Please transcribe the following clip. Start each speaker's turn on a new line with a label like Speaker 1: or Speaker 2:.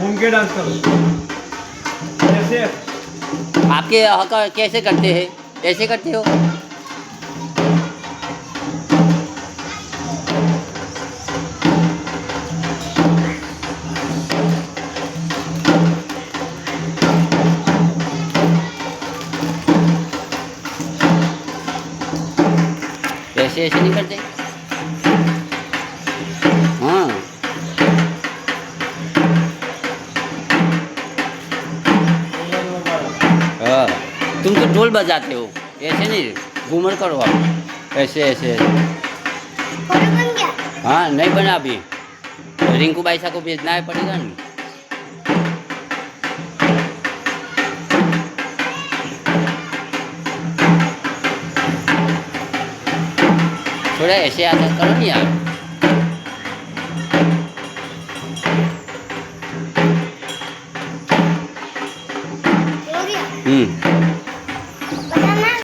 Speaker 1: घूम के डांस करो ऐसे।
Speaker 2: आपके यहाँ का कैसे करते हैं? ऐसे करते हो? ऐसे ऐसे नहीं करते? हाँ। हाँ, तुम तो ढोल बजाते हो, ऐसे नहीं, घूमर करो आप, ऐसे ऐसे।
Speaker 3: फोटो बन गया।
Speaker 2: हाँ, नहीं बना अभी, रिंकू बाईसा को भेजना है, पड़ेगा ना। थोड़ा ऐसे आता करो नहीं यार।
Speaker 3: हो गया।
Speaker 2: हम्म।
Speaker 3: बता